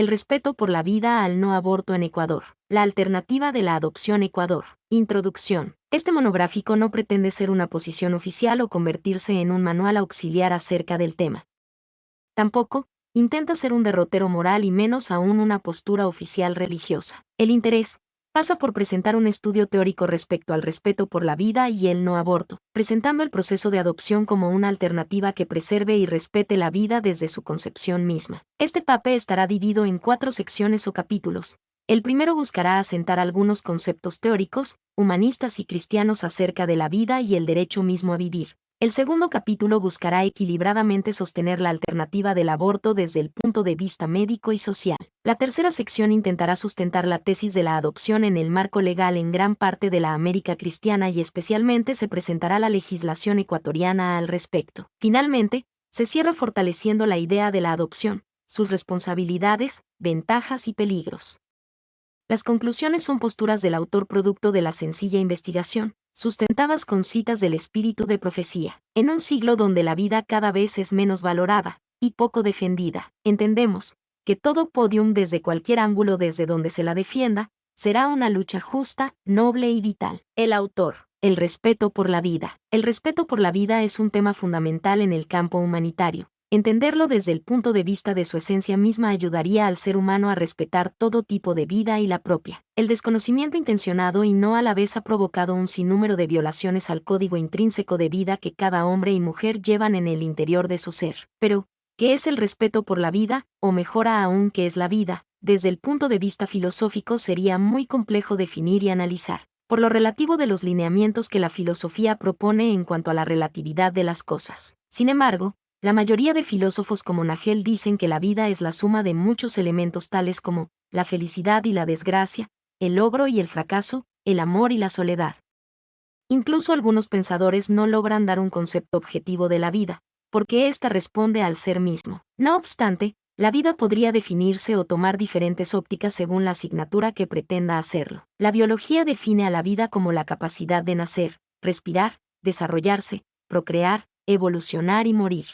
El respeto por la vida al no aborto en Ecuador. La alternativa de la adopción Ecuador. Introducción. Este monográfico no pretende ser una posición oficial o convertirse en un manual auxiliar acerca del tema. Tampoco intenta ser un derrotero moral y menos aún una postura oficial religiosa. El interés pasa por presentar un estudio teórico respecto al respeto por la vida y el no aborto, presentando el proceso de adopción como una alternativa que preserve y respete la vida desde su concepción misma. Este pape estará dividido en 4 secciones o capítulos. El primero buscará asentar algunos conceptos teóricos, humanistas y cristianos acerca de la vida y el derecho mismo a vivir. El segundo capítulo buscará equilibradamente sostener la alternativa del aborto desde el punto de vista médico y social. La tercera sección intentará sustentar la tesis de la adopción en el marco legal en gran parte de la América cristiana y especialmente se presentará la legislación ecuatoriana al respecto. Finalmente, se cierra fortaleciendo la idea de la adopción, sus responsabilidades, ventajas y peligros. Las conclusiones son posturas del autor producto de la sencilla investigación, sustentadas con citas del espíritu de profecía. En un siglo donde la vida cada vez es menos valorada y poco defendida, entendemos que todo podium desde cualquier ángulo desde donde se la defienda, será una lucha justa, noble y vital. El autor. El respeto por la vida. El respeto por la vida es un tema fundamental en el campo humanitario. Entenderlo desde el punto de vista de su esencia misma ayudaría al ser humano a respetar todo tipo de vida y la propia. El desconocimiento intencionado y no a la vez ha provocado un sinnúmero de violaciones al código intrínseco de vida que cada hombre y mujer llevan en el interior de su ser. Pero, ¿qué es el respeto por la vida? O mejor aún, ¿qué es la vida? Desde el punto de vista filosófico sería muy complejo definir y analizar, por lo relativo de los lineamientos que la filosofía propone en cuanto a la relatividad de las cosas. Sin embargo, la mayoría de filósofos como Nagel dicen que la vida es la suma de muchos elementos tales como la felicidad y la desgracia, el logro y el fracaso, el amor y la soledad. Incluso algunos pensadores no logran dar un concepto objetivo de la vida, porque ésta responde al ser mismo. No obstante, la vida podría definirse o tomar diferentes ópticas según la asignatura que pretenda hacerlo. La biología define a la vida como la capacidad de nacer, respirar, desarrollarse, procrear, evolucionar y morir.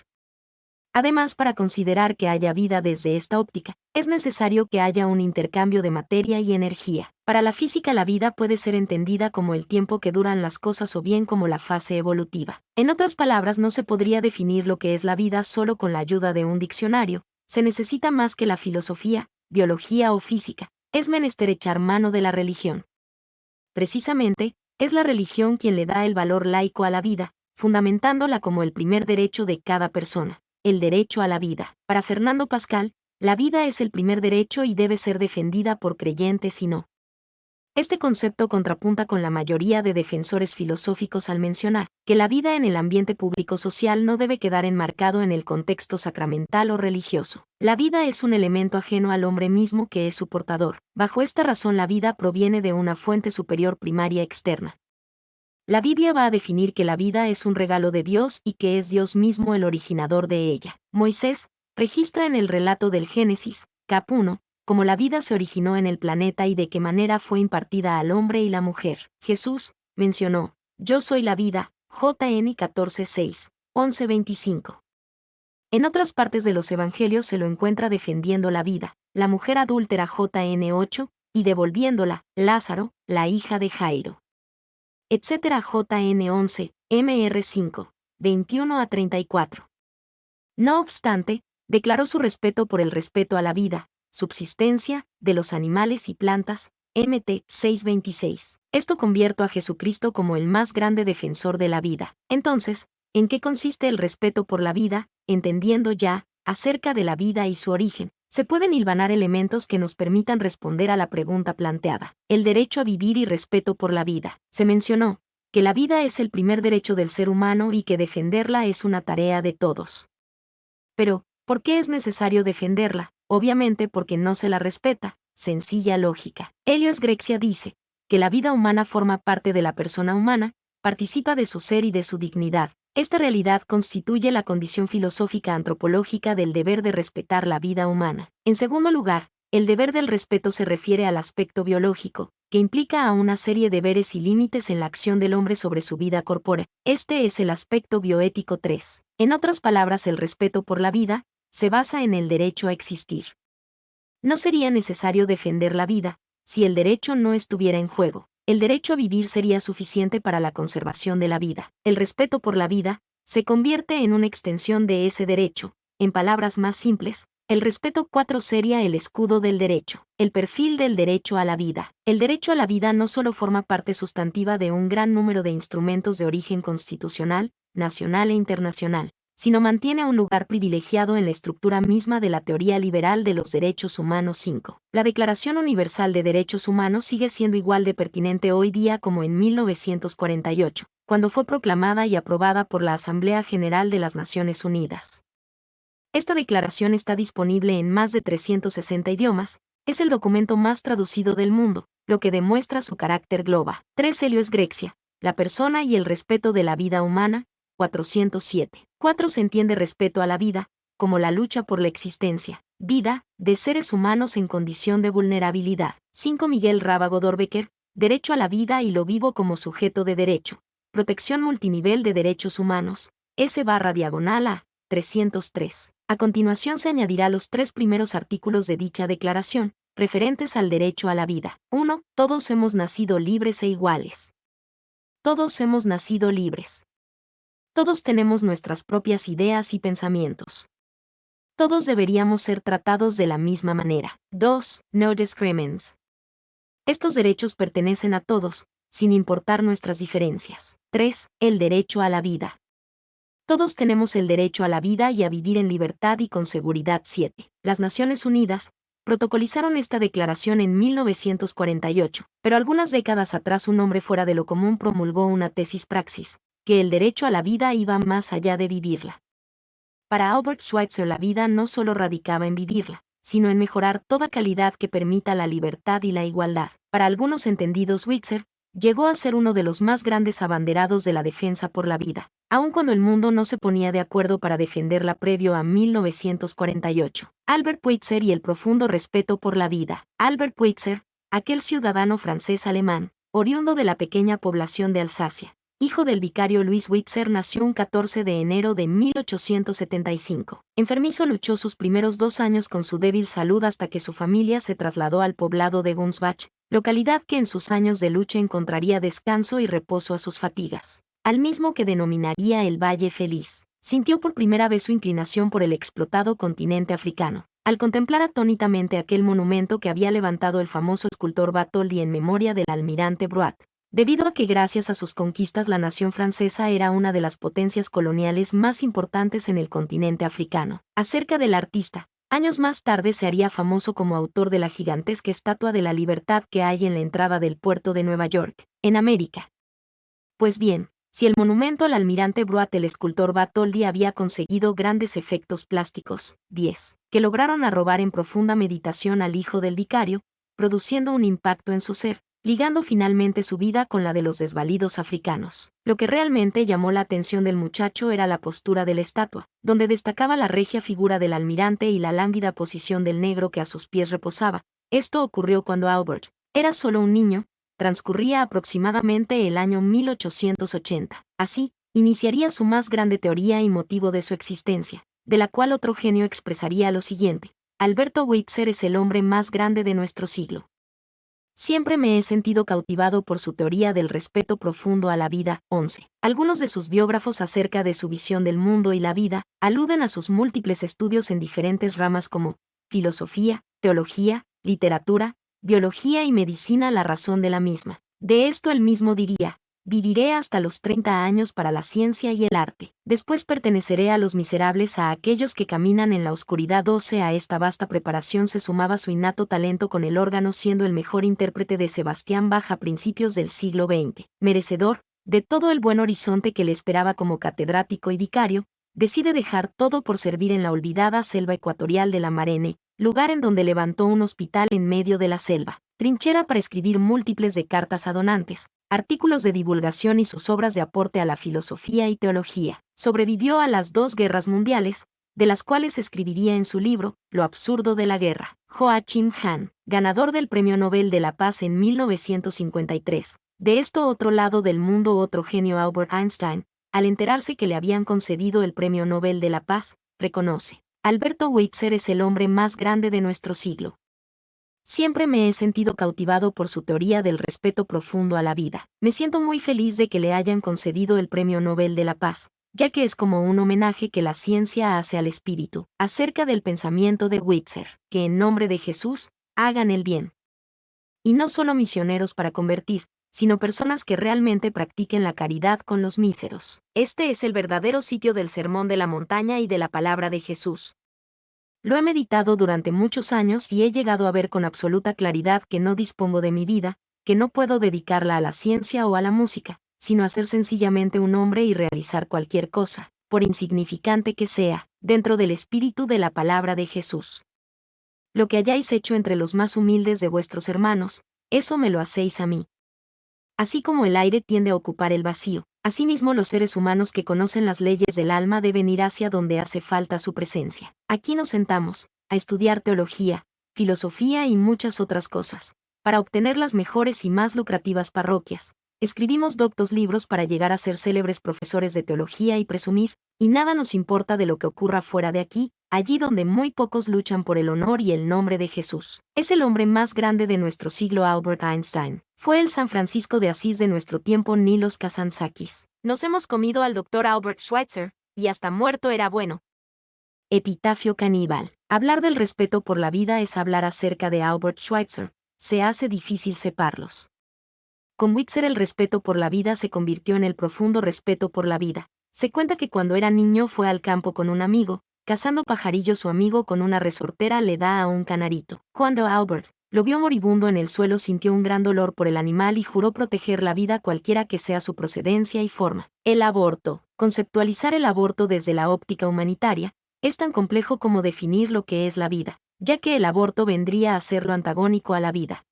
Además, para considerar que haya vida desde esta óptica, es necesario que haya un intercambio de materia y energía. Para la física, la vida puede ser entendida como el tiempo que duran las cosas o bien como la fase evolutiva. En otras palabras, no se podría definir lo que es la vida solo con la ayuda de un diccionario. Se necesita más que la filosofía, biología o física. Es menester echar mano de la religión. Precisamente, es la religión quien le da el valor laico a la vida, fundamentándola como el primer derecho de cada persona. El derecho a la vida. Para Fernando Pascal, la vida es el primer derecho y debe ser defendida por creyentes y no. Este concepto contrapunta con la mayoría de defensores filosóficos al mencionar que la vida en el ambiente público social no debe quedar enmarcado en el contexto sacramental o religioso. La vida es un elemento ajeno al hombre mismo que es su portador. Bajo esta razón, la vida proviene de una fuente superior primaria externa. La Biblia va a definir que la vida es un regalo de Dios y que es Dios mismo el originador de ella. Moisés registra en el relato del Génesis, cap. 1, cómo la vida se originó en el planeta y de qué manera fue impartida al hombre y la mujer. Jesús mencionó, "Yo soy la vida", JN 14:6, 11:25. En otras partes de los evangelios se lo encuentra defendiendo la vida, la mujer adúltera JN 8, y devolviéndola, Lázaro, la hija de Jairo. Etcétera JN 11, MR 5, 21-34. No obstante, declaró su respeto por el respeto a la vida, subsistencia, de los animales y plantas, MT 6:26. Esto convierte a Jesucristo como el más grande defensor de la vida. Entonces, ¿en qué consiste el respeto por la vida? Entendiendo ya, acerca de la vida y su origen, se pueden hilvanar elementos que nos permitan responder a la pregunta planteada. El derecho a vivir y respeto por la vida. Se mencionó que la vida es el primer derecho del ser humano y que defenderla es una tarea de todos. Pero, ¿por qué es necesario defenderla? Obviamente porque no se la respeta. Sencilla lógica. Helios Grexia dice que la vida humana forma parte de la persona humana, participa de su ser y de su dignidad. Esta realidad constituye la condición filosófica antropológica del deber de respetar la vida humana. En segundo lugar, el deber del respeto se refiere al aspecto biológico, que implica a una serie de deberes y límites en la acción del hombre sobre su vida corpórea. Este es el aspecto bioético 3. En otras palabras, el respeto por la vida se basa en el derecho a existir. No sería necesario defender la vida, si el derecho no estuviera en juego. El derecho a vivir sería suficiente para la conservación de la vida. El respeto por la vida se convierte en una extensión de ese derecho. En palabras más simples, el respeto 4 sería el escudo del derecho. El perfil del derecho a la vida. El derecho a la vida no solo forma parte sustantiva de un gran número de instrumentos de origen constitucional, nacional e internacional, sino mantiene un lugar privilegiado en la estructura misma de la teoría liberal de los derechos humanos 5. La Declaración Universal de Derechos Humanos sigue siendo igual de pertinente hoy día como en 1948, cuando fue proclamada y aprobada por la Asamblea General de las Naciones Unidas. Esta declaración está disponible en más de 360 idiomas, es el documento más traducido del mundo, lo que demuestra su carácter global. 3. Helios Grexia, la persona y el respeto de la vida humana, 407. 4. Se entiende respeto a la vida, como la lucha por la existencia, vida, de seres humanos en condición de vulnerabilidad. 5. Miguel Rábago Dorbecker, derecho a la vida y lo vivo como sujeto de derecho, protección multinivel de derechos humanos, S/A 303. A continuación se añadirá los 3 primeros artículos de dicha declaración, referentes al derecho a la vida. 1. Todos hemos nacido libres e iguales. Todos hemos nacido libres. Todos tenemos nuestras propias ideas y pensamientos. Todos deberíamos ser tratados de la misma manera. 2. No discriminations. Estos derechos pertenecen a todos, sin importar nuestras diferencias. 3. El derecho a la vida. Todos tenemos el derecho a la vida y a vivir en libertad y con seguridad. 7. Las Naciones Unidas protocolizaron esta declaración en 1948, pero algunas décadas atrás un hombre fuera de lo común promulgó una tesis praxis, que el derecho a la vida iba más allá de vivirla. Para Albert Schweitzer la vida no solo radicaba en vivirla, sino en mejorar toda calidad que permita la libertad y la igualdad. Para algunos entendidos, Schweitzer llegó a ser uno de los más grandes abanderados de la defensa por la vida, aun cuando el mundo no se ponía de acuerdo para defenderla previo a 1948. Albert Schweitzer y el profundo respeto por la vida. Albert Schweitzer, aquel ciudadano francés-alemán, oriundo de la pequeña población de Alsacia, hijo del vicario Louis Schweitzer, nació un 14 de enero de 1875. Enfermizo, luchó sus primeros 2 años con su débil salud hasta que su familia se trasladó al poblado de Gunsbach, localidad que en sus años de lucha encontraría descanso y reposo a sus fatigas, al mismo que denominaría el Valle Feliz. Sintió por primera vez su inclinación por el explotado continente africano, al contemplar atónitamente aquel monumento que había levantado el famoso escultor Bartholdi en memoria del almirante Broat, debido a que gracias a sus conquistas la nación francesa era una de las potencias coloniales más importantes en el continente africano. Acerca del artista, años más tarde se haría famoso como autor de la gigantesca Estatua de la Libertad que hay en la entrada del puerto de Nueva York, en América. Pues bien, si el monumento al almirante Broat el escultor Bartholdi había conseguido grandes efectos plásticos, 10, que lograron arrobar en profunda meditación al hijo del vicario, produciendo un impacto en su ser, ligando finalmente su vida con la de los desvalidos africanos. Lo que realmente llamó la atención del muchacho era la postura de la estatua, donde destacaba la regia figura del almirante y la lánguida posición del negro que a sus pies reposaba. Esto ocurrió cuando Albert era solo un niño. Transcurría aproximadamente el año 1880. Así, iniciaría su más grande teoría y motivo de su existencia, de la cual otro genio expresaría lo siguiente: Alberto Schweitzer es el hombre más grande de nuestro siglo. Siempre me he sentido cautivado por su teoría del respeto profundo a la vida. 11. Algunos de sus biógrafos acerca de su visión del mundo y la vida aluden a sus múltiples estudios en diferentes ramas como filosofía, teología, literatura, biología y medicina, la razón de la misma. De esto él mismo diría: viviré hasta los 30 años para la ciencia y el arte. Después perteneceré a los miserables, a aquellos que caminan en la oscuridad. 12. A esta vasta preparación se sumaba su innato talento con el órgano, siendo el mejor intérprete de Sebastián Bach a principios del siglo XX. Merecedor de todo el buen horizonte que le esperaba como catedrático y vicario, decide dejar todo por servir en la olvidada selva ecuatorial de la Marene, lugar en donde levantó un hospital en medio de la selva, trinchera para escribir múltiples de cartas a donantes, artículos de divulgación y sus obras de aporte a la filosofía y teología. Sobrevivió a las 2 guerras mundiales, de las cuales escribiría en su libro Lo absurdo de la guerra. Joachim Hahn, ganador del Premio Nobel de la Paz en 1953. De esto otro lado del mundo, otro genio, Albert Einstein, al enterarse que le habían concedido el Premio Nobel de la Paz, reconoce: Alberto Schweitzer es el hombre más grande de nuestro siglo. Siempre me he sentido cautivado por su teoría del respeto profundo a la vida. Me siento muy feliz de que le hayan concedido el Premio Nobel de la Paz, ya que es como un homenaje que la ciencia hace al espíritu, acerca del pensamiento de Witzer, que en nombre de Jesús, hagan el bien. Y no solo misioneros para convertir, sino personas que realmente practiquen la caridad con los míseros. Este es el verdadero sitio del Sermón de la Montaña y de la palabra de Jesús. Lo he meditado durante muchos años y he llegado a ver con absoluta claridad que no dispongo de mi vida, que no puedo dedicarla a la ciencia o a la música, sino a ser sencillamente un hombre y realizar cualquier cosa, por insignificante que sea, dentro del espíritu de la palabra de Jesús. Lo que hayáis hecho entre los más humildes de vuestros hermanos, eso me lo hacéis a mí. Así como el aire tiende a ocupar el vacío, asimismo los seres humanos que conocen las leyes del alma deben ir hacia donde hace falta su presencia. Aquí nos sentamos, a estudiar teología, filosofía y muchas otras cosas, para obtener las mejores y más lucrativas parroquias. Escribimos doctos libros para llegar a ser célebres profesores de teología y presumir, y nada nos importa de lo que ocurra fuera de aquí, allí donde muy pocos luchan por el honor y el nombre de Jesús. Es el hombre más grande de nuestro siglo Albert Einstein. Fue el San Francisco de Asís de nuestro tiempo Nilos Kazantzakis. Nos hemos comido al doctor Albert Schweitzer, y hasta muerto era bueno. Epitafio caníbal. Hablar del respeto por la vida es hablar acerca de Albert Schweitzer. Se hace difícil separarlos. Con Witzer el respeto por la vida se convirtió en el profundo respeto por la vida. Se cuenta que cuando era niño fue al campo con un amigo, cazando pajarillos su amigo con una resortera le da a un canarito. Cuando Albert lo vio moribundo en el suelo sintió un gran dolor por el animal y juró proteger la vida cualquiera que sea su procedencia y forma. El aborto. Conceptualizar el aborto desde la óptica humanitaria es tan complejo como definir lo que es la vida, ya que el aborto vendría a ser lo antagónico a la vida.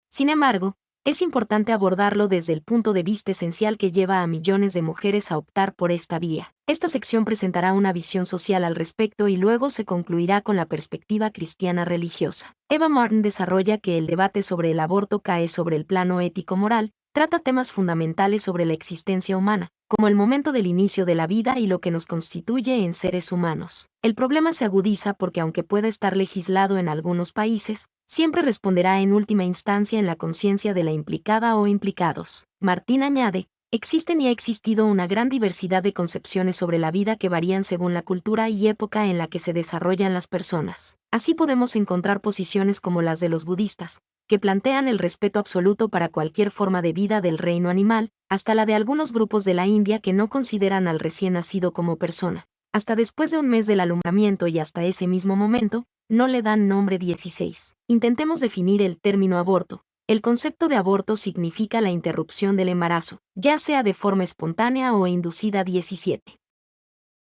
Sin embargo, es importante abordarlo desde el punto de vista esencial que lleva a millones de mujeres a optar por esta vía. Esta sección presentará una visión social al respecto y luego se concluirá con la perspectiva cristiana religiosa. Eva Martin desarrolla que el debate sobre el aborto cae sobre el plano ético-moral, trata temas fundamentales sobre la existencia humana, como el momento del inicio de la vida y lo que nos constituye en seres humanos. El problema se agudiza porque aunque pueda estar legislado en algunos países, siempre responderá en última instancia en la conciencia de la implicada o implicados. Martín añade, existen y ha existido una gran diversidad de concepciones sobre la vida que varían según la cultura y época en la que se desarrollan las personas. Así podemos encontrar posiciones como las de los budistas, que plantean el respeto absoluto para cualquier forma de vida del reino animal, hasta la de algunos grupos de la India que no consideran al recién nacido como persona. Hasta después de un mes del alumbramiento y hasta ese mismo momento, no le dan nombre 16. Intentemos definir el término aborto. El concepto de aborto significa la interrupción del embarazo, ya sea de forma espontánea o inducida 17.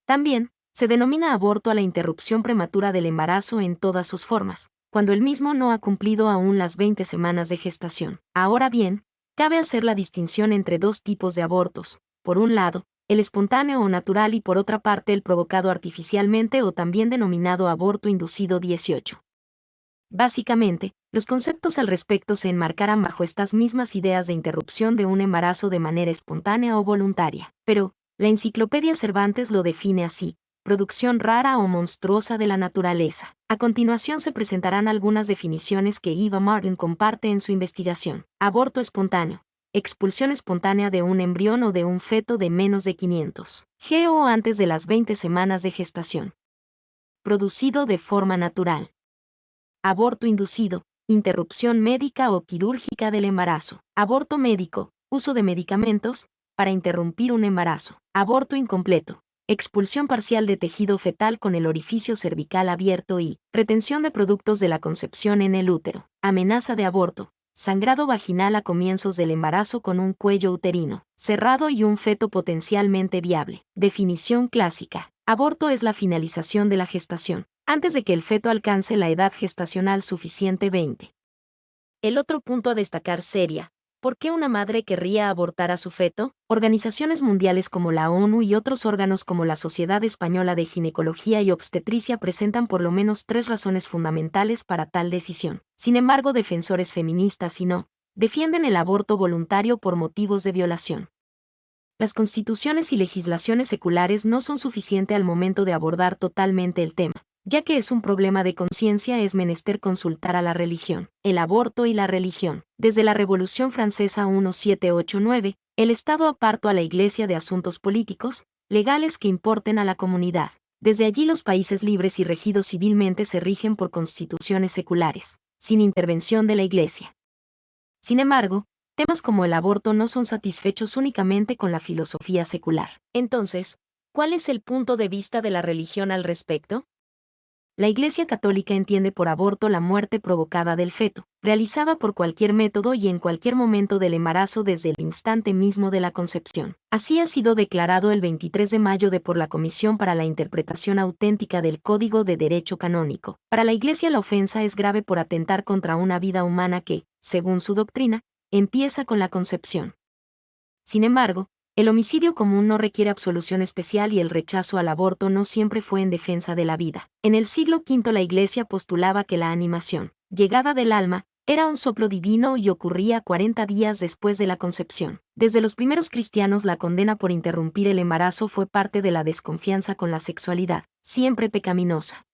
También, se denomina aborto a la interrupción prematura del embarazo en todas sus formas, cuando el mismo no ha cumplido aún las 20 semanas de gestación. Ahora bien, cabe hacer la distinción entre dos tipos de abortos. Por un lado, el espontáneo o natural y por otra parte el provocado artificialmente o también denominado aborto inducido 18. Básicamente, los conceptos al respecto se enmarcarán bajo estas mismas ideas de interrupción de un embarazo de manera espontánea o voluntaria. Pero, la Enciclopedia Cervantes lo define así: producción rara o monstruosa de la naturaleza. A continuación se presentarán algunas definiciones que Eva Martin comparte en su investigación. Aborto espontáneo. Expulsión espontánea de un embrión o de un feto de menos de 500 g o antes de las 20 semanas de gestación. Producido de forma natural. Aborto inducido. Interrupción médica o quirúrgica del embarazo. Aborto médico. Uso de medicamentos para interrumpir un embarazo. Aborto incompleto. Expulsión parcial de tejido fetal con el orificio cervical abierto y retención de productos de la concepción en el útero. Amenaza de aborto. Sangrado vaginal a comienzos del embarazo con un cuello uterino cerrado y un feto potencialmente viable. Definición clásica. Aborto es la finalización de la gestación, antes de que el feto alcance la edad gestacional suficiente 20. El otro punto a destacar sería: ¿por qué una madre querría abortar a su feto? Organizaciones mundiales como la ONU y otros órganos como la Sociedad Española de Ginecología y Obstetricia presentan por lo menos 3 razones fundamentales para tal decisión. Sin embargo, defensores feministas y no defienden el aborto voluntario por motivos de violación. Las constituciones y legislaciones seculares no son suficientes al momento de abordar totalmente el tema. Ya que es un problema de conciencia, es menester consultar a la religión. El aborto y la religión. Desde la Revolución Francesa 1789, el Estado apartó a la Iglesia de asuntos políticos, legales que importen a la comunidad. Desde allí los países libres y regidos civilmente se rigen por constituciones seculares, sin intervención de la Iglesia. Sin embargo, temas como el aborto no son satisfechos únicamente con la filosofía secular. Entonces, ¿cuál es el punto de vista de la religión al respecto? La Iglesia Católica entiende por aborto la muerte provocada del feto, realizada por cualquier método y en cualquier momento del embarazo desde el instante mismo de la concepción. Así ha sido declarado el 23 de mayo por la Comisión para la Interpretación Auténtica del Código de Derecho Canónico. Para la Iglesia la ofensa es grave por atentar contra una vida humana que, según su doctrina, empieza con la concepción. Sin embargo, el homicidio común no requiere absolución especial y el rechazo al aborto no siempre fue en defensa de la vida. En el siglo V la Iglesia postulaba que la animación, llegada del alma, era un soplo divino y ocurría 40 días después de la concepción. Desde los primeros cristianos la condena por interrumpir el embarazo fue parte de la desconfianza con la sexualidad, siempre pecaminosa.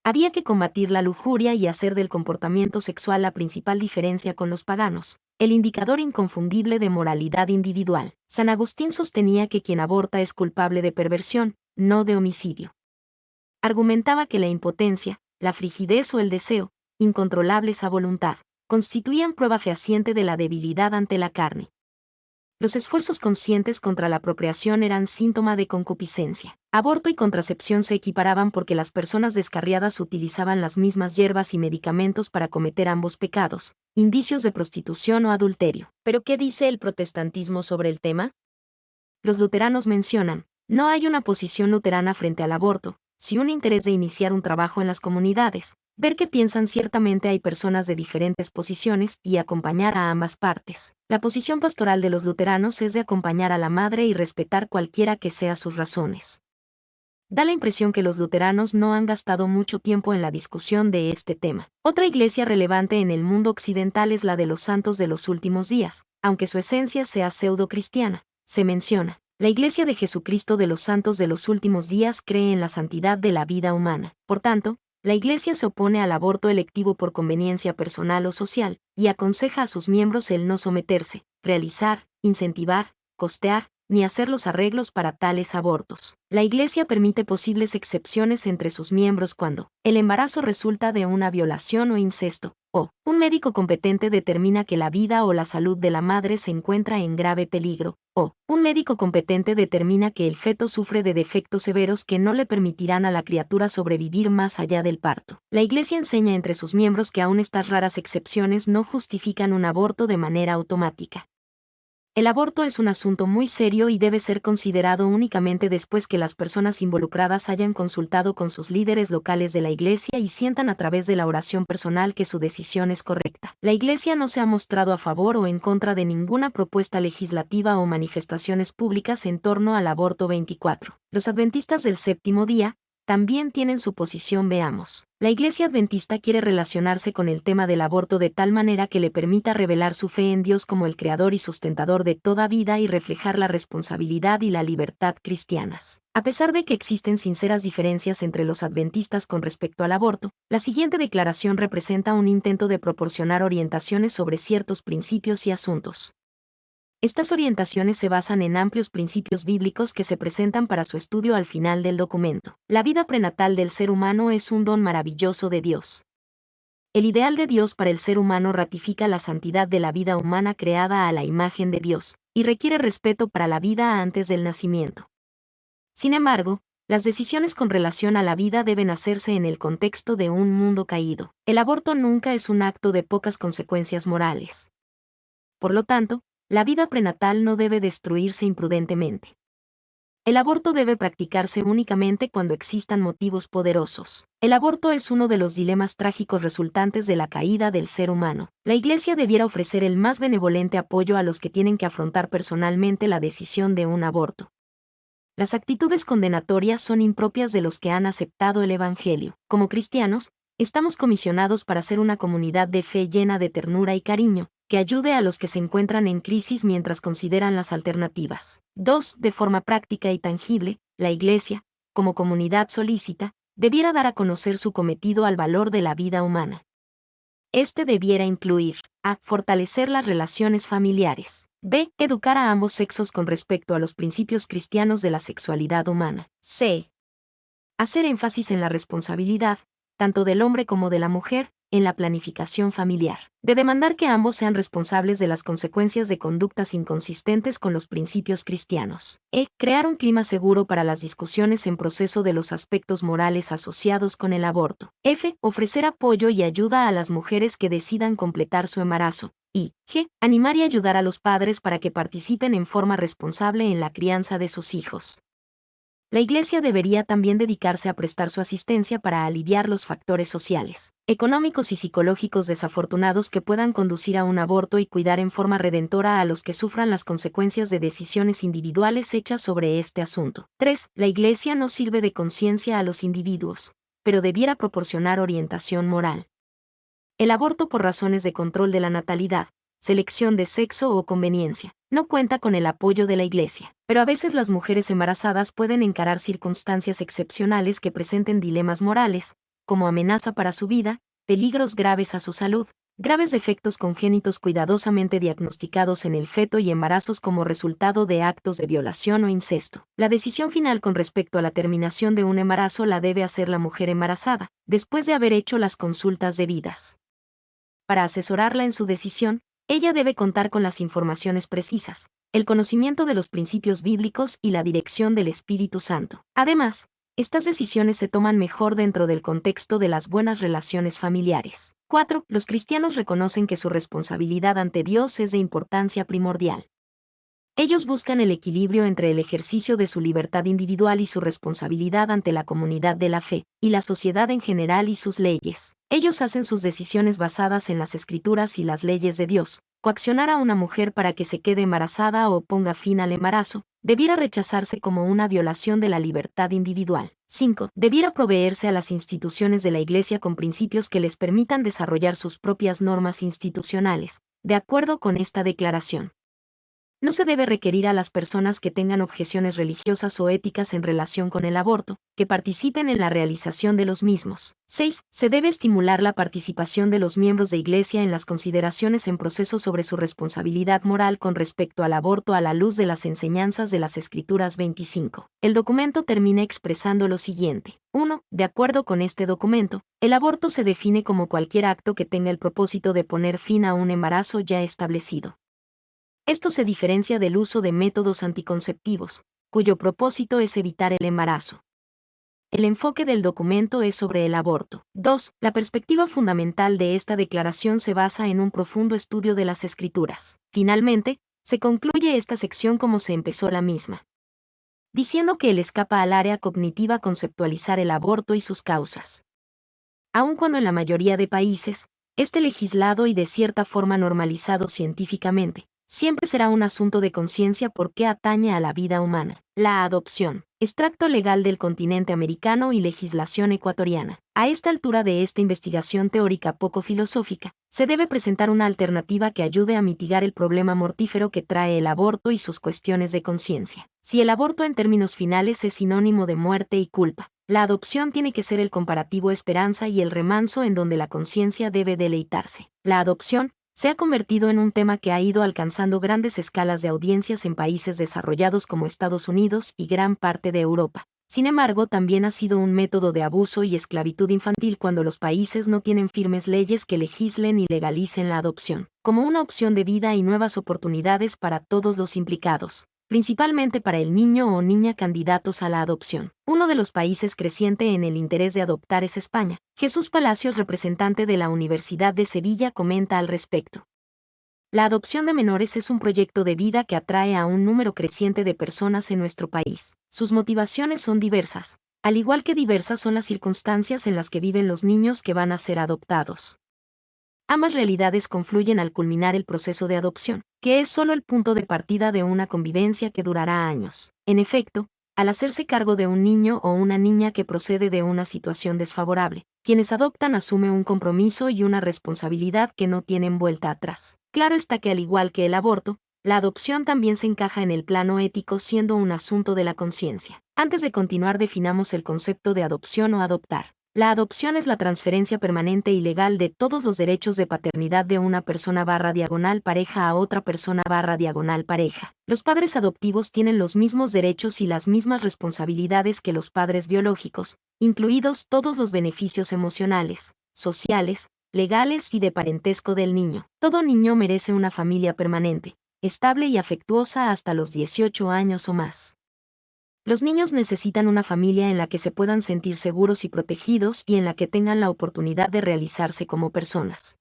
Había que combatir la lujuria y hacer del comportamiento sexual la principal diferencia con los paganos, el indicador inconfundible de moralidad individual. San Agustín sostenía que quien aborta es culpable de perversión, no de homicidio. Argumentaba que la impotencia, la frigidez o el deseo, incontrolables a voluntad, constituían prueba fehaciente de la debilidad ante la carne. Los esfuerzos conscientes contra la procreación eran síntoma de concupiscencia. Aborto y contracepción se equiparaban porque las personas descarriadas utilizaban las mismas hierbas y medicamentos para cometer ambos pecados, indicios de prostitución o adulterio. ¿Pero qué dice el protestantismo sobre el tema? Los luteranos mencionan, no hay una posición luterana frente al aborto, si un interés de iniciar un trabajo en las comunidades, ver qué piensan. Ciertamente hay personas de diferentes posiciones y acompañar a ambas partes. La posición pastoral de los luteranos es de acompañar a la madre y respetar cualquiera que sean sus razones. Da la impresión que los luteranos no han gastado mucho tiempo en la discusión de este tema. Otra iglesia relevante en el mundo occidental es la de los santos de los últimos días, aunque su esencia sea pseudo-cristiana. Se menciona, la Iglesia de Jesucristo de los Santos de los Últimos Días cree en la santidad de la vida humana. Por tanto, la Iglesia se opone al aborto electivo por conveniencia personal o social, y aconseja a sus miembros el no someterse, realizar, incentivar, costear, ni hacer los arreglos para tales abortos. La Iglesia permite posibles excepciones entre sus miembros cuando el embarazo resulta de una violación o incesto, o un médico competente determina que la vida o la salud de la madre se encuentra en grave peligro, o un médico competente determina que el feto sufre de defectos severos que no le permitirán a la criatura sobrevivir más allá del parto. La Iglesia enseña entre sus miembros que aún estas raras excepciones no justifican un aborto de manera automática. El aborto es un asunto muy serio y debe ser considerado únicamente después que las personas involucradas hayan consultado con sus líderes locales de la Iglesia y sientan a través de la oración personal que su decisión es correcta. La Iglesia no se ha mostrado a favor o en contra de ninguna propuesta legislativa o manifestaciones públicas en torno al aborto 24. Los adventistas del séptimo día también tienen su posición. Veamos. La Iglesia Adventista quiere relacionarse con el tema del aborto de tal manera que le permita revelar su fe en Dios como el creador y sustentador de toda vida y reflejar la responsabilidad y la libertad cristianas. A pesar de que existen sinceras diferencias entre los adventistas con respecto al aborto, la siguiente declaración representa un intento de proporcionar orientaciones sobre ciertos principios y asuntos. Estas orientaciones se basan en amplios principios bíblicos que se presentan para su estudio al final del documento. La vida prenatal del ser humano es un don maravilloso de Dios. El ideal de Dios para el ser humano ratifica la santidad de la vida humana creada a la imagen de Dios, y requiere respeto para la vida antes del nacimiento. Sin embargo, las decisiones con relación a la vida deben hacerse en el contexto de un mundo caído. El aborto nunca es un acto de pocas consecuencias morales. Por lo tanto, la vida prenatal no debe destruirse imprudentemente. El aborto debe practicarse únicamente cuando existan motivos poderosos. El aborto es uno de los dilemas trágicos resultantes de la caída del ser humano. La Iglesia debiera ofrecer el más benevolente apoyo a los que tienen que afrontar personalmente la decisión de un aborto. Las actitudes condenatorias son impropias de los que han aceptado el Evangelio. Como cristianos, estamos comisionados para ser una comunidad de fe llena de ternura y cariño, que ayude a los que se encuentran en crisis mientras consideran las alternativas. 2. De forma práctica y tangible, la Iglesia, como comunidad solícita, debiera dar a conocer su cometido al valor de la vida humana. Este debiera incluir a. Fortalecer las relaciones familiares. B. Educar a ambos sexos con respecto a los principios cristianos de la sexualidad humana. C. Hacer énfasis en la responsabilidad, tanto del hombre como de la mujer, en la planificación familiar. De demandar que ambos sean responsables de las consecuencias de conductas inconsistentes con los principios cristianos. E. Crear un clima seguro para las discusiones en proceso de los aspectos morales asociados con el aborto. F. Ofrecer apoyo y ayuda a las mujeres que decidan completar su embarazo. Y G. Animar y ayudar a los padres para que participen en forma responsable en la crianza de sus hijos. La Iglesia debería también dedicarse a prestar su asistencia para aliviar los factores sociales, económicos y psicológicos desafortunados que puedan conducir a un aborto y cuidar en forma redentora a los que sufran las consecuencias de decisiones individuales hechas sobre este asunto. 3. La Iglesia no sirve de conciencia a los individuos, pero debiera proporcionar orientación moral. El aborto por razones de control de la natalidad, selección de sexo o conveniencia, no cuenta con el apoyo de la Iglesia, pero a veces las mujeres embarazadas pueden encarar circunstancias excepcionales que presenten dilemas morales, como amenaza para su vida, peligros graves a su salud, graves defectos congénitos cuidadosamente diagnosticados en el feto y embarazos como resultado de actos de violación o incesto. La decisión final con respecto a la terminación de un embarazo la debe hacer la mujer embarazada, después de haber hecho las consultas debidas. Para asesorarla en su decisión, ella debe contar con las informaciones precisas, el conocimiento de los principios bíblicos y la dirección del Espíritu Santo. Además, estas decisiones se toman mejor dentro del contexto de las buenas relaciones familiares. 4. Los cristianos reconocen que su responsabilidad ante Dios es de importancia primordial. Ellos buscan el equilibrio entre el ejercicio de su libertad individual y su responsabilidad ante la comunidad de la fe, y la sociedad en general y sus leyes. Ellos hacen sus decisiones basadas en las Escrituras y las leyes de Dios. Coaccionar a una mujer para que se quede embarazada o ponga fin al embarazo, debiera rechazarse como una violación de la libertad individual. 5. Debiera proveerse a las instituciones de la Iglesia con principios que les permitan desarrollar sus propias normas institucionales, de acuerdo con esta declaración. No se debe requerir a las personas que tengan objeciones religiosas o éticas en relación con el aborto, que participen en la realización de los mismos. 6. Se debe estimular la participación de los miembros de Iglesia en las consideraciones en proceso sobre su responsabilidad moral con respecto al aborto a la luz de las enseñanzas de las Escrituras 25. El documento termina expresando lo siguiente. 1. De acuerdo con este documento, el aborto se define como cualquier acto que tenga el propósito de poner fin a un embarazo ya establecido. Esto se diferencia del uso de métodos anticonceptivos, cuyo propósito es evitar el embarazo. El enfoque del documento es sobre el aborto. 2. La perspectiva fundamental de esta declaración se basa en un profundo estudio de las Escrituras. Finalmente, se concluye esta sección como se empezó la misma, diciendo que él escapa al área cognitiva conceptualizar el aborto y sus causas. Aun cuando en la mayoría de países, esté legislado y de cierta forma normalizado científicamente, siempre será un asunto de conciencia porque atañe a la vida humana. La adopción. Extracto legal del continente americano y legislación ecuatoriana. A esta altura de esta investigación teórica poco filosófica, se debe presentar una alternativa que ayude a mitigar el problema mortífero que trae el aborto y sus cuestiones de conciencia. Si el aborto en términos finales es sinónimo de muerte y culpa, la adopción tiene que ser el comparativo esperanza y el remanso en donde la conciencia debe deleitarse. La adopción se ha convertido en un tema que ha ido alcanzando grandes escalas de audiencias en países desarrollados como Estados Unidos y gran parte de Europa. Sin embargo, también ha sido un método de abuso y esclavitud infantil cuando los países no tienen firmes leyes que legislen y legalicen la adopción, como una opción de vida y nuevas oportunidades para todos los implicados, principalmente para el niño o niña candidatos a la adopción. Uno de los países creciente en el interés de adoptar es España. Jesús Palacios, representante de la Universidad de Sevilla, comenta al respecto. La adopción de menores es un proyecto de vida que atrae a un número creciente de personas en nuestro país. Sus motivaciones son diversas, al igual que diversas son las circunstancias en las que viven los niños que van a ser adoptados. Ambas realidades confluyen al culminar el proceso de adopción, que es solo el punto de partida de una convivencia que durará años. En efecto, al hacerse cargo de un niño o una niña que procede de una situación desfavorable, quienes adoptan asumen un compromiso y una responsabilidad que no tienen vuelta atrás. Claro está que al igual que el aborto, La adopción también se encaja en el plano ético siendo un asunto de la conciencia. Antes de continuar, definamos el concepto de adopción o adoptar. La adopción es la transferencia permanente y legal de todos los derechos de paternidad de una persona / pareja a otra persona / pareja. Los padres adoptivos tienen los mismos derechos y las mismas responsabilidades que los padres biológicos, incluidos todos los beneficios emocionales, sociales, legales y de parentesco del niño. Todo niño merece una familia permanente, estable y afectuosa hasta los 18 años o más. Los niños necesitan una familia en la que se puedan sentir seguros y protegidos y en la que tengan la oportunidad de realizarse como personas.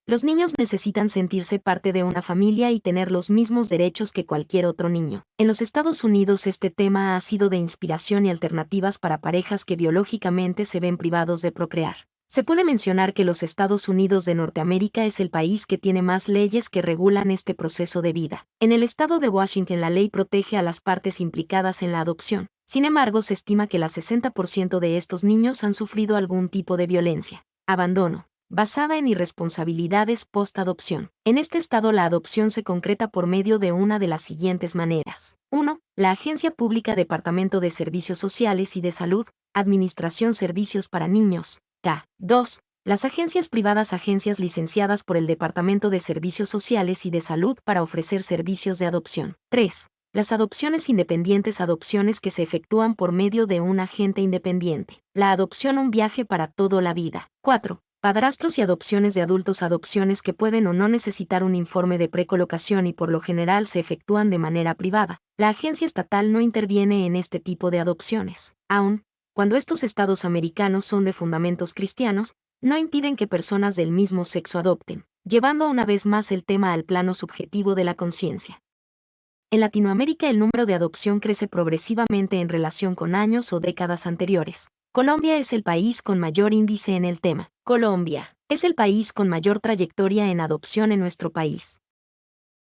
Los niños necesitan sentirse parte de una familia y tener los mismos derechos que cualquier otro niño. En los Estados Unidos este tema ha sido de inspiración y alternativas para parejas que biológicamente se ven privados de procrear. Se puede mencionar que los Estados Unidos de Norteamérica es el país que tiene más leyes que regulan este proceso de vida. En el estado de Washington la ley protege a las partes implicadas en la adopción. Sin embargo, se estima que el 60% de estos niños han sufrido algún tipo de violencia, abandono, basada en irresponsabilidades post-adopción. En este estado la adopción se concreta por medio de una de las siguientes maneras. 1. La Agencia Pública Departamento de Servicios Sociales y de Salud, Administración Servicios para Niños, K. 2. Las agencias privadas, agencias licenciadas por el Departamento de Servicios Sociales y de Salud para ofrecer servicios de adopción. 3. Las adopciones independientes, adopciones que se efectúan por medio de un agente independiente. La adopción, un viaje para toda la vida. 4. Padrastros y adopciones de adultos, adopciones que pueden o no necesitar un informe de precolocación y por lo general se efectúan de manera privada. La agencia estatal no interviene en este tipo de adopciones. Aún cuando estos estados americanos son de fundamentos cristianos, no impiden que personas del mismo sexo adopten, llevando una vez más el tema al plano subjetivo de la conciencia. En Latinoamérica el número de adopción crece progresivamente en relación con años o décadas anteriores. Colombia es el país con mayor índice en el tema. Colombia es el país con mayor trayectoria en adopción en nuestro país.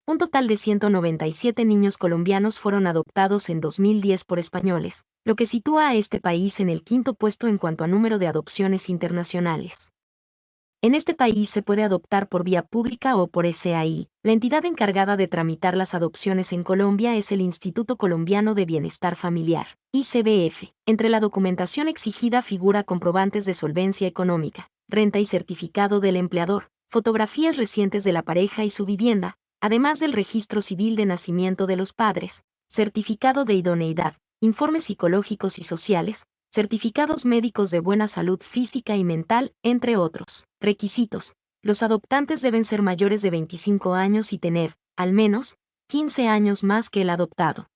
Un total de 197 niños colombianos fueron adoptados en 2010 por españoles, lo que sitúa a este país en el quinto puesto en cuanto a número de adopciones internacionales. En este país se puede adoptar por vía pública o por SAI. La entidad encargada de tramitar las adopciones en Colombia es el Instituto Colombiano de Bienestar Familiar, ICBF. Entre la documentación exigida figura comprobantes de solvencia económica, renta y certificado del empleador, fotografías recientes de la pareja y su vivienda, además del registro civil de nacimiento de los padres, certificado de idoneidad, informes psicológicos y sociales, certificados médicos de buena salud física y mental, entre otros. Requisitos. Los adoptantes deben ser mayores de 25 años y tener, al menos, 15 años más que el adoptado.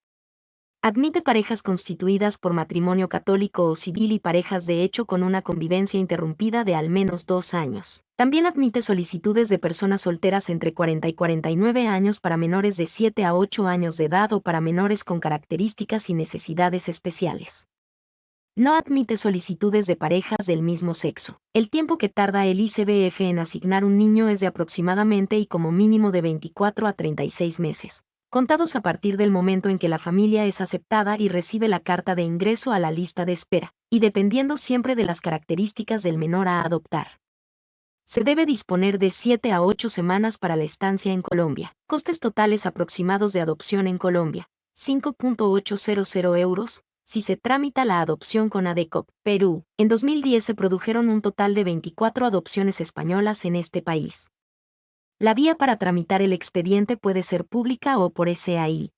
Admite parejas constituidas por matrimonio católico o civil y parejas de hecho con una convivencia interrumpida de al menos 2 años. También admite solicitudes de personas solteras entre 40 y 49 años para menores de 7 a 8 años de edad o para menores con características y necesidades especiales. No admite solicitudes de parejas del mismo sexo. El tiempo que tarda el ICBF en asignar un niño es de aproximadamente y como mínimo de 24 a 36 meses, contados a partir del momento en que la familia es aceptada y recibe la carta de ingreso a la lista de espera, y dependiendo siempre de las características del menor a adoptar. Se debe disponer de 7 a 8 semanas para la estancia en Colombia. Costes totales aproximados de adopción en Colombia: 5.800 euros. Si se tramita la adopción con ADECOP. Perú. En 2010 se produjeron un total de 24 adopciones españolas en este país. La vía para tramitar el expediente puede ser pública o por SAI.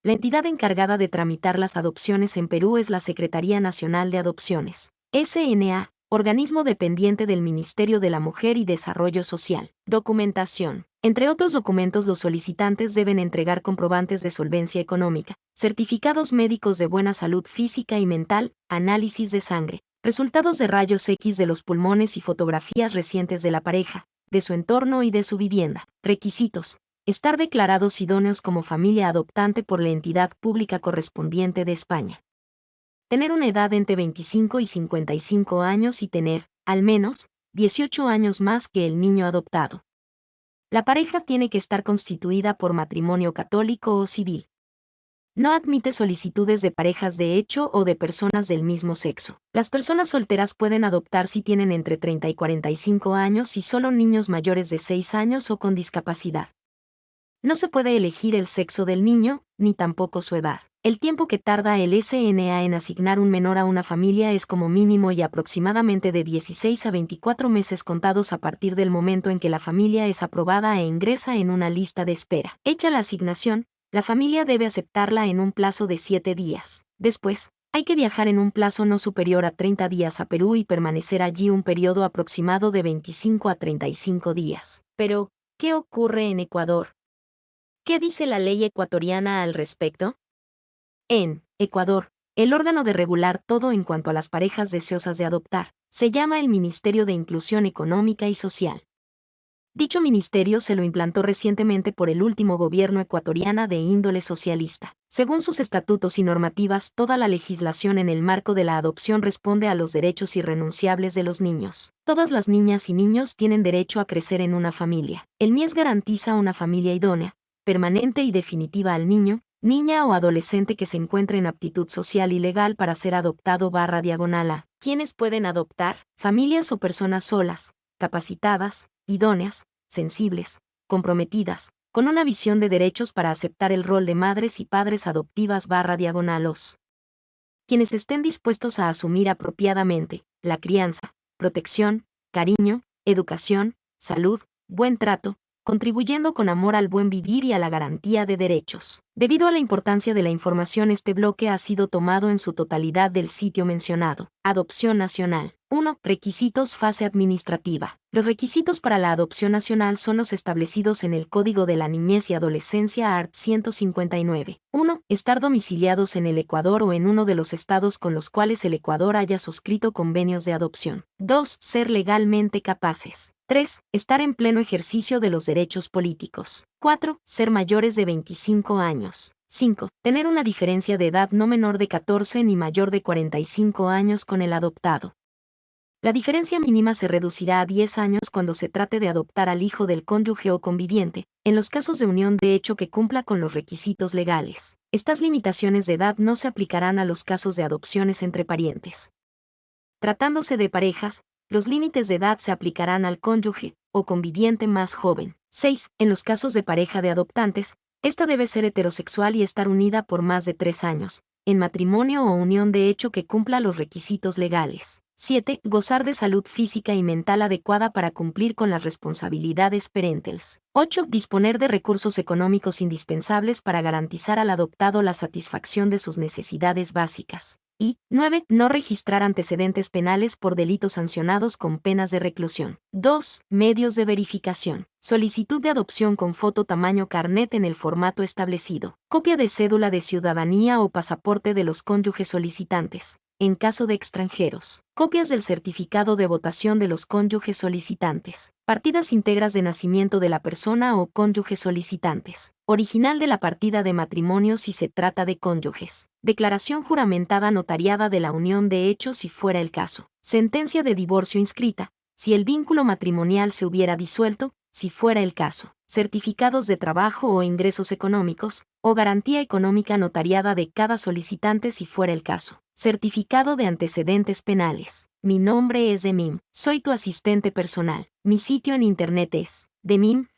La entidad encargada de tramitar las adopciones en Perú es la Secretaría Nacional de Adopciones, SNA, organismo dependiente del Ministerio de la Mujer y Desarrollo Social. Documentación. Entre otros documentos, los solicitantes deben entregar comprobantes de solvencia económica, certificados médicos de buena salud física y mental, análisis de sangre, resultados de rayos X de los pulmones y fotografías recientes de la pareja, de su entorno y de su vivienda. Requisitos. Estar declarados idóneos como familia adoptante por la entidad pública correspondiente de España. Tener una edad entre 25 y 55 años y tener, al menos, 18 años más que el niño adoptado. La pareja tiene que estar constituida por matrimonio católico o civil. No admite solicitudes de parejas de hecho o de personas del mismo sexo. Las personas solteras pueden adoptar si tienen entre 30 y 45 años y solo niños mayores de 6 años o con discapacidad. No se puede elegir el sexo del niño, ni tampoco su edad. El tiempo que tarda el SNA en asignar un menor a una familia es como mínimo y aproximadamente de 16 a 24 meses contados a partir del momento en que la familia es aprobada e ingresa en una lista de espera. Hecha la asignación, la familia debe aceptarla en un plazo de 7 días. Después, hay que viajar en un plazo no superior a 30 días a Perú y permanecer allí un periodo aproximado de 25 a 35 días. Pero, ¿qué ocurre en Ecuador? ¿Qué dice la ley ecuatoriana al respecto? En Ecuador, el órgano de regular todo en cuanto a las parejas deseosas de adoptar se llama el Ministerio de Inclusión Económica y Social. Dicho ministerio se lo implantó recientemente por el último gobierno ecuatoriano de índole socialista. Según sus estatutos y normativas, toda la legislación en el marco de la adopción responde a los derechos irrenunciables de los niños. Todas las niñas y niños tienen derecho a crecer en una familia. El MIES garantiza una familia idónea, permanente y definitiva al niño, niña o adolescente que se encuentre en aptitud social y legal para ser adoptado /diagonal. ¿Quiénes pueden adoptar? Familias o personas solas, capacitadas, idóneas, sensibles, comprometidas, con una visión de derechos para aceptar el rol de madres y padres adoptivas /diagonalos. Quienes estén dispuestos a asumir apropiadamente la crianza, protección, cariño, educación, salud, buen trato, contribuyendo con amor al buen vivir y a la garantía de derechos. Debido a la importancia de la información, este bloque ha sido tomado en su totalidad del sitio mencionado. Adopción nacional. 1. Requisitos fase administrativa. Los requisitos para la adopción nacional son los establecidos en el Código de la Niñez y Adolescencia art. 159. 1. Estar domiciliados en el Ecuador o en uno de los estados con los cuales el Ecuador haya suscrito convenios de adopción. 2. Ser legalmente capaces. 3. Estar en pleno ejercicio de los derechos políticos. 4. Ser mayores de 25 años. 5. Tener una diferencia de edad no menor de 14 ni mayor de 45 años con el adoptado. La diferencia mínima se reducirá a 10 años cuando se trate de adoptar al hijo del cónyuge o conviviente, en los casos de unión de hecho que cumpla con los requisitos legales. Estas limitaciones de edad no se aplicarán a los casos de adopciones entre parientes. Tratándose de parejas, los límites de edad se aplicarán al cónyuge o conviviente más joven. 6. En los casos de pareja de adoptantes, esta debe ser heterosexual y estar unida por más de 3 años, en matrimonio o unión de hecho que cumpla los requisitos legales. 7. Gozar de salud física y mental adecuada para cumplir con las responsabilidades parentales. 8. Disponer de recursos económicos indispensables para garantizar al adoptado la satisfacción de sus necesidades básicas. Y 9. No registrar antecedentes penales por delitos sancionados con penas de reclusión. 2. Medios de verificación. Solicitud de adopción con foto tamaño carnet en el formato establecido. Copia de cédula de ciudadanía o pasaporte de los cónyuges solicitantes. En caso de extranjeros, copias del certificado de votación de los cónyuges solicitantes, partidas íntegras de nacimiento de la persona o cónyuges solicitantes, original de la partida de matrimonio si se trata de cónyuges, declaración juramentada notariada de la unión de hecho si fuera el caso, sentencia de divorcio inscrita, si el vínculo matrimonial se hubiera disuelto, si fuera el caso, certificados de trabajo o ingresos económicos, o garantía económica notariada de cada solicitante si fuera el caso. Certificado de antecedentes penales. Mi nombre es Demim. Soy tu asistente personal. Mi sitio en internet es demim.es.tl.